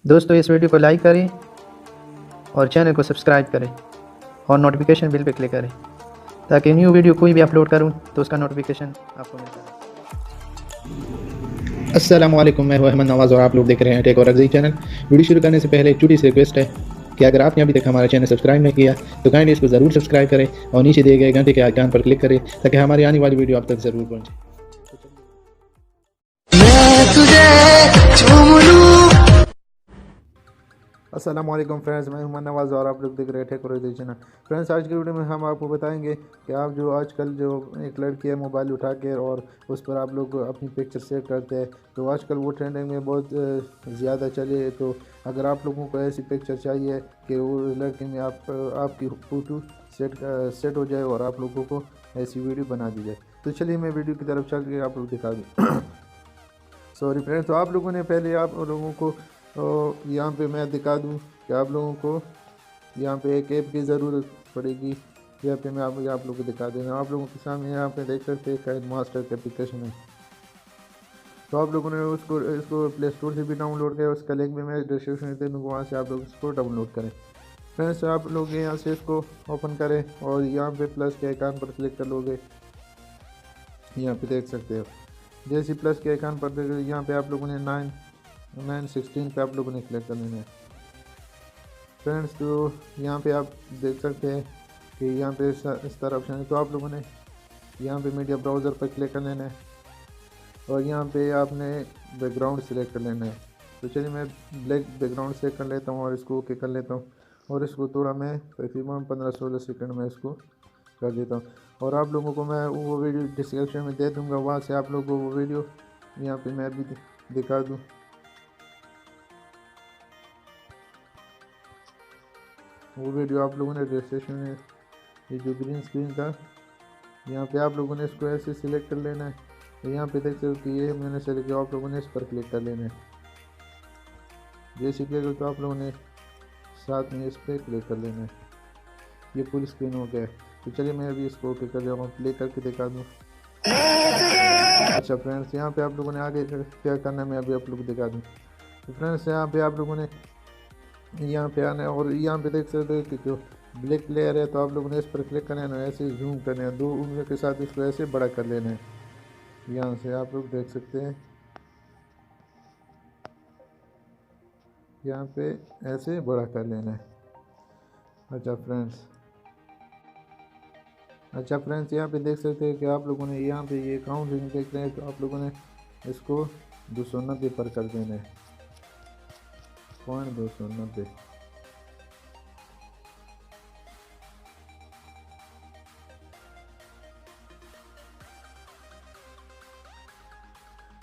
दोस्तों इस वीडियो को लाइक करें और चैनल को सब्सक्राइब करें और नोटिफिकेशन बिल पे क्लिक करें ताकि न्यू वीडियो कोई भी अपलोड करूं तो उसका नोटिफिकेशन आपको मिलता रहे। अस्सलाम वालेकुम, मैं हूं अहमद नवाज़ और आप लोग देख रहे हैं टेक और अजीज चैनल। वीडियो शुरू करने से पहले एक छोटी सी रिक्वेस्ट है कि अगर आपने अभी तक हमारा चैनल सब्सक्राइब नहीं किया तो काइंडली इसको ज़रूर सब्सक्राइब करें और नीचे दिए गए घंटे के आइकन पर क्लिक करें ताकि हमारी आने वाली वीडियो आप तक ज़रूर पहुंचे। अस्सलाम वालेकुम फ्रेंड्स, मैं हूं नवाज़ और आप लोग देख रहे हैं टेक और अजीज चैनल। फ्रेंड्स, आज की वीडियो में हम आपको बताएंगे कि आप जो आजकल जो एक लड़की है मोबाइल उठा के और उस पर आप लोग अपनी पिक्चर सेव करते हैं, तो आजकल वो ट्रेंडिंग में बहुत ज़्यादा चले। तो अगर आप लोगों को ऐसी पिक्चर चाहिए कि वो लड़की में आपकी फ़ोटो सेट हो जाए और आप लोगों को ऐसी वीडियो बना दी जाए, तो चलिए मैं वीडियो की तरफ चल के आप लोग दिखा दूँ। सॉरी फ्रेंड्स, तो आप लोगों ने पहले आप लोगों को यहाँ पे मैं दिखा दूँ कि आप लोगों को यहाँ पे एक ऐप की ज़रूरत पड़ेगी। यहाँ पे मैं आप लोगों को दिखा देना। आप लोगों के सामने यहाँ पे देख सकते हैं काइड मास्टर की एप्लीकेशन है। तो आप लोगों ने इसको प्ले स्टोर से भी डाउनलोड किया, उसका लिंक भी मैं डिस्क्रिप्शन में दे दूँगा, वहाँ से आप लोग इसको डाउनलोड करें। फ्रेंड्स, आप लोग यहाँ से इसको ओपन करें और यहाँ पे प्लस के आइकन पर क्लिक कर लोगे। यहाँ पे देख सकते हो, जैसे प्लस के आइकन पर देख, यहाँ पे आप लोगों ने 9/16 पे आप लोगों ने क्लिक कर लेना है। फ्रेंड्स, तो यहाँ पे आप देख सकते हैं कि यहाँ पे इस तरह ऑप्शन है। तो आप लोगों ने यहाँ पे मीडिया ब्राउज़र पर क्लिक कर लेना है और यहाँ पे आपने बैकग्राउंड सेलेक्ट कर लेना है। तो चलिए मैं ब्लैक बैकग्राउंड सेलेक्ट कर लेता हूँ और इसको ओके कर लेता हूँ और इसको थोड़ा मैं तकरीबन 15-16 सेकंड में इसको कर देता हूँ। और आप लोगों को मैं वो वीडियो डिस्क्रिप्शन में दे दूँगा, वहाँ से आप लोगों को वो वीडियो यहाँ पे मैं अभी दिखा दूँ। वो वीडियो आप लोगों ने रजिस्ट्रेशन में, ये जो ग्रीन स्क्रीन था, यहाँ पे आप लोगों ने इसको ऐसे सिलेक्ट कर लेना है। तो यहाँ पे देख सकते हो कि ये मैंने सेलेक्ट किया, आप लोगों ने इस पर क्लिक कर लेना है। जैसे क्लिक हो तो आप लोगों ने साथ में इस पर क्लिक कर लेना है। ये फुल स्क्रीन हो गया है। तो चलिए मैं अभी इसको ओके कर रहा हूँ, प्ले करके दिखा दूँ। अच्छा फ्रेंड्स, यहाँ पे आप लोगों ने आगे क्या करना है मैं अभी आप लोग दिखा दूँ। तो फ्रेंड्स, यहाँ पे आप लोगों ने यहाँ पे आना है और यहाँ पे देख सकते हो कि जो ब्लैक लेयर है, तो आप लोगों ने इस पर क्लिक करना है, ऐसे जूम करना है, 2 उंगलियों के साथ इसको ऐसे बड़ा कर लेना है। यहाँ से आप लोग देख सकते हैं, यहाँ पे ऐसे बड़ा कर लेना है। अच्छा फ्रेंड्स, यहाँ पे देख सकते हैं कि आप लोगों ने यहाँ पे ये काउंट देख रहे हैं, तो आप लोगों ने इसको 290 पर कर देना है, 290।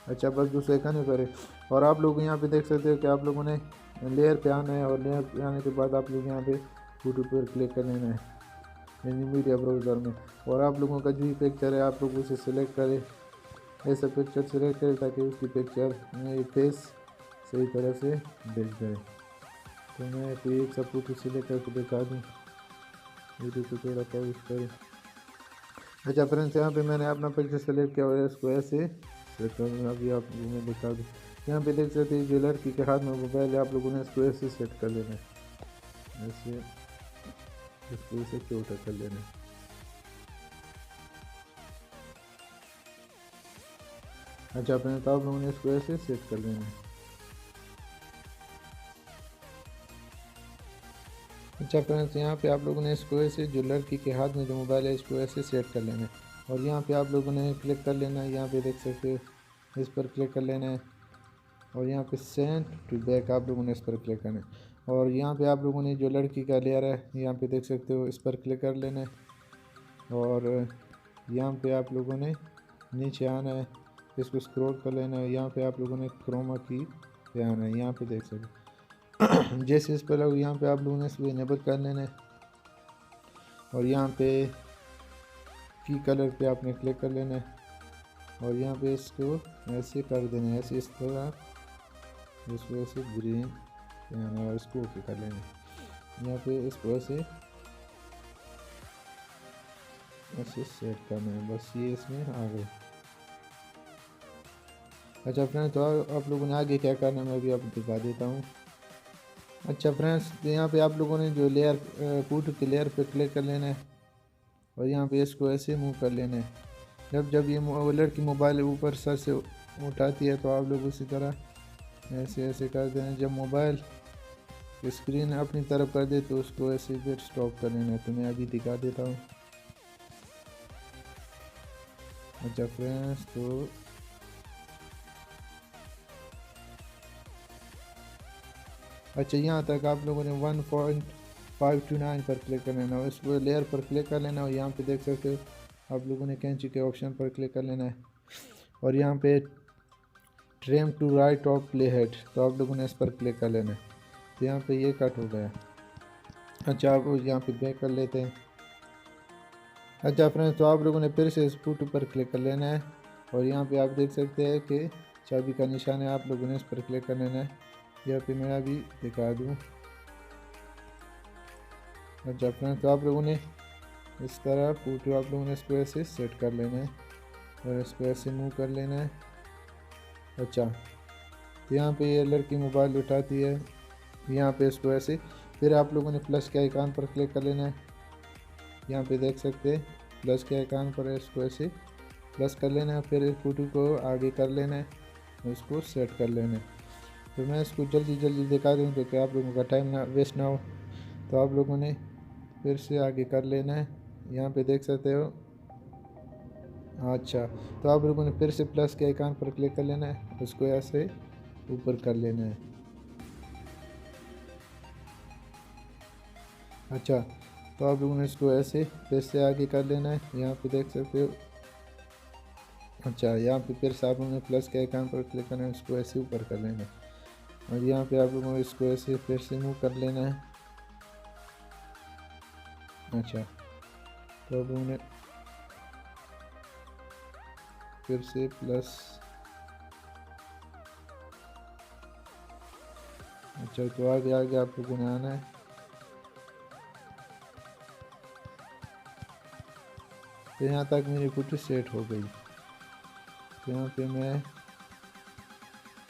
अच्छा, बस दूसरे खाने पर है। और आप लोग यहाँ पे देख सकते हो कि आप लोगों ने लेयर पे आना है और लेयर पे आने के बाद आप लोग यहाँ पे फोटो पर क्लिक कर लेना है यानी मीडिया ब्राउज़र में। और आप लोगों का जो पिक्चर है आप लोग उसे सिलेक्ट करें, ऐसा पिक्चर सिलेक्ट करें ताकि उसकी पिक्चर में फेस सही तरह से दिख जाए। तो मैं कोई एक सा फोटो सिलेक्ट करके दिखा दूँ, वीडियो को थोड़ा पॉज करें। अच्छा फ्रेंड्स, यहाँ पे मैंने अपना पिक्चर सेलेक्ट किया और इसको ऐसे सेट करूँगा, अभी आप लोगों में दिखा दूँ। यहाँ पे देख सकते हैं जो लड़की के हाथ में मोबाइल है, आप लोगों ने इसको ऐसे सेट कर लेना है, ऐसे इसको ऐसे छोटा कर लेना है। अच्छा फ्रेंड्स, आप लोगों ने इसको ऐसे सेट कर लेना है। अच्छा फ्रेंड्स, यहाँ पे आप लोगों ने इसको ऐसे जो लड़की के हाथ में जो मोबाइल है इसको ऐसे सेट कर लेना है और यहाँ पे आप लोगों ने क्लिक कर लेना है। यहाँ पे देख सकते हो, इस पर क्लिक कर लेना है और यहाँ पे सेंड टू बैक आप लोगों ने इस पर क्लिक करना है। और यहाँ पे आप लोगों ने जो लड़की का लेयर है यहाँ पे देख सकते हो, इस पर क्लिक कर लेना है और यहाँ पे आप लोगों ने नीचे आना है, इसको स्क्रॉल कर लेना है। यहाँ पे आप लोगों ने क्रोमा की पे आना है, यहाँ पे देख सकते हो। जैसे इस पर यहाँ पे आप लोगों ने इसको इनेबल कर लेना है और यहाँ पे की कलर पे आपने क्लिक कर लेना है और यहाँ पे इसको ऐसे कर देना है, ऐसे इस तरह इसको ऐसे ग्रीन और इसको ओके कर लेना है। यहाँ पे इसको ऐसे ऐसे सेट करना है, बस ये इसमें आ गए। अच्छा फ्रेंड, तो आप लोगों ने आगे क्या करना है मैं अभी आपको दिखा देता हूँ। अच्छा फ्रेंड्स, यहाँ पे आप लोगों ने जो लेयर फोटो की लेयर पे क्लिक कर लेना है और यहाँ पे इसको ऐसे मूव कर लेना है। जब जब ये लड़की मोबाइल ऊपर सर से उठाती है तो आप लोग उसी तरह ऐसे ऐसे कर देना। जब मोबाइल स्क्रीन अपनी तरफ कर दे तो उसको ऐसे फिर स्टॉप कर लेना है। तो मैं अभी दिखा देता हूँ। अच्छा फ्रेंड्स, तो अच्छा यहाँ तक आप लोगों ने 1.529 पर क्लिक कर लेना है। इसको लेयर पर क्लिक कर लेना है और यहाँ पे देख सकते हो आप लोगों ने कैंची के ऑप्शन पर क्लिक कर लेना है और यहाँ पे trim to right of playhead, तो आप लोगों ने इस पर क्लिक कर लेना है। तो यहाँ पे ये कट हो गया। अच्छा, आप यहाँ पे बैक कर लेते हैं। अच्छा फ्रेंड्स, तो आप लोगों ने फिर से इस फोटो पर क्लिक कर लेना है और यहाँ पे आप देख सकते हैं कि चाबी का निशान है, आप लोगों ने इस पर क्लिक कर लेना है। यहाँ पे मैं अभी दिखा दूँ। अच्छा फ्रेंड्स, तो आप लोगों ने इस तरह फोटो आप लोगों ने इसको ऐसे सेट कर लेना है और इसको ऐसे मूव कर लेना है। अच्छा, तो यहाँ पे ये लड़की मोबाइल उठाती है, यहाँ पे इसको ऐसे फिर आप लोगों ने प्लस के आइकान पर क्लिक कर लेना है। यहाँ पे देख सकते हैं प्लस के आइकान पर इसको ऐसे प्लस कर लेना है, फिर इस फोटो को आगे कर लेना है, इसको सेट कर लेना है। तो मैं इसको जल्दी जल्दी दिखा दूँ तो कि आप लोगों का टाइम ना वेस्ट ना हो। तो आप लोगों ने फिर से आगे कर लेना है, यहाँ पे देख सकते हो। अच्छा, तो आप लोगों ने फिर से प्लस के आइकान पर क्लिक कर लेना है, उसको ऐसे ऊपर कर लेना है। अच्छा, तो आप लोगों ने इसको ऐसे फिर से आगे कर लेना है, यहाँ पे देख सकते हो। अच्छा, यहाँ पे फिर से आप लोगों ने प्लस के आइकान पर क्लिक करना है, उसको ऐसे ऊपर कर लेना है और यहाँ पे आप लोगों ने इसको ऐसे फिर से मूव कर लेना है। अच्छा, तो आप लोगों ने फिर से प्लस। अच्छा, तो आगे आगे आप लोगों ने आना है। तो यहाँ तक मेरी फोटो सेट हो गई। तो यहाँ पे मैं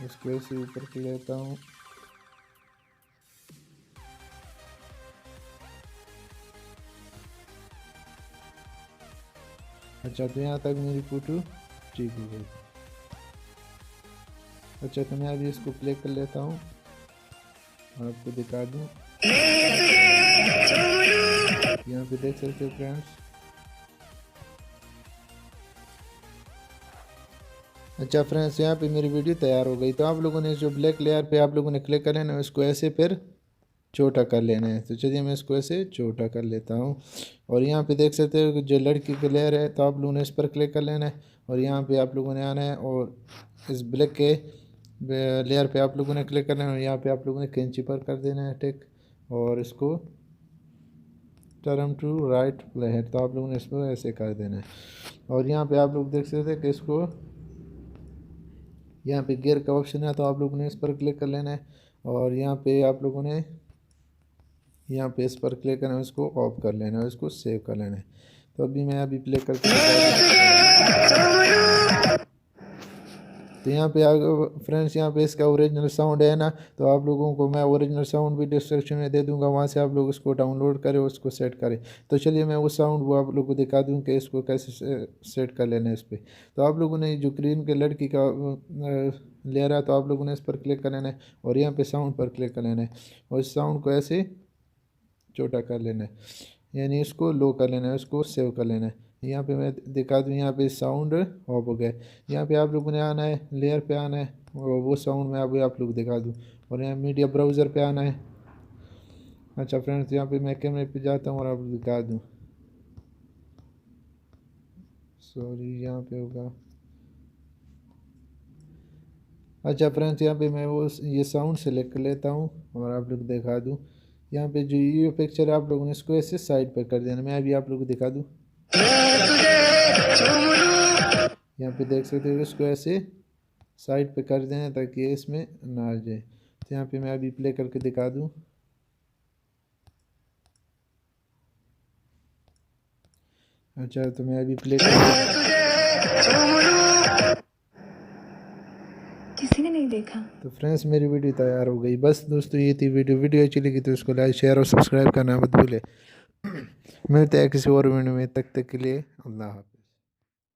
इसको ऐसे ऊपर कर लेता हूँ। अच्छा, तो यहाँ तक मेरी फोटो ठीक हो गई। अच्छा, तो मैं अभी इसको प्ले कर लेता हूँ और आपको दिखा दूँ। यहाँ पे देख सकते हो फ्रेंड्स। अच्छा फ्रेंड्स, यहाँ पे मेरी वीडियो तैयार हो गई। तो आप लोगों ने जो ब्लैक लेयर पे आप लोगों ने क्लिक कर लेना है, उसको ऐसे फिर छोटा कर लेना है। तो चलिए मैं इसको ऐसे छोटा कर लेता हूँ और यहाँ पे देख सकते हो कि जो लड़की का लेयर है, तो आप लोगों ने इस पर क्लिक कर लेना है और यहाँ पे आप लोगों ने आना है और इस ब्लैक के लेयर पे आप लोगों ने क्लिक करना है और यहाँ पे आप लोगों ने कैंची पर कर देना है टिक और इसको turn to right playhead, तो आप लोगों ने इसको ऐसे कर देना है और यहाँ पे आप लोग देख सकते हैं कि इसको यहाँ पे गियर का ऑप्शन है, तो आप लोगों ने इस पर क्लिक कर लेना है और यहाँ पे आप लोगों ने यहाँ पे इस पर क्लिक करना है, उसको ऑफ कर लेना है, उसको सेव कर लेना है। तो अभी प्ले करके तो यहाँ पे फ्रेंड्स, यहाँ पे इसका ओरिजिनल साउंड है ना, तो आप लोगों को मैं ओरिजिनल साउंड भी डिस्क्रिप्शन में दे दूंगा, वहाँ से आप लोग उसको डाउनलोड करें, उसको सेट करें। तो चलिए मैं वो साउंड वो आप लोग को दिखा दूँ कि इसको कैसे सेट कर लेना है इस पर। तो आप लोगों ने जो ग्रीन के लड़की का लेयर है, तो आप लोगों ने इस पर क्लिक कर लेना है और यहाँ पे साउंड पर क्लिक कर लेना है और इस साउंड को ऐसे छोटा कर लेना है, यानी इसको लो कर लेना है, इसको सेव कर लेना है। यहाँ पे मैं दिखा दूँ, यहाँ पे साउंड ऑफ हो गया। यहाँ पे आप लोगों ने आना है, लेयर पे आना है और वो साउंड मैं अभी आप लोग दिखा दूँ और यहाँ मीडिया ब्राउज़र पे आना है। अच्छा फ्रेंड्स, यहाँ पे मैं कैमरे पे जाता हूँ और आप दिखा दूँ। सॉरी, यहाँ पे होगा। अच्छा फ्रेंड्स, यहाँ पे मैं वो ये साउंड सेलेक्ट कर लेता हूँ और आप लोग दिखा दूँ। यहाँ पे जो ये पिक्चर है, आप लोगों ने इसको ऐसे साइड पर कर देना। मैं अभी आप लोग को दिखा दूँ। यहाँ पे देख सकते हो, इसको ऐसे साइड पे कर देना ताकि ये इसमें ना आ जाए। तो यहाँ पे मैं अभी प्ले करके दिखा दूँ। अच्छा, तो मैं अभी प्ले कर किसी ने नहीं देखा। तो फ्रेंड्स मेरी वीडियो तैयार हो गई। बस दोस्तों ये थी वीडियो अच्छी लगी तो उसको लाइक शेयर और सब्सक्राइब करना मत भूले। मिलते हैं किसी और वीडियो में, तक के लिए अल्लाह हाफ़िज़।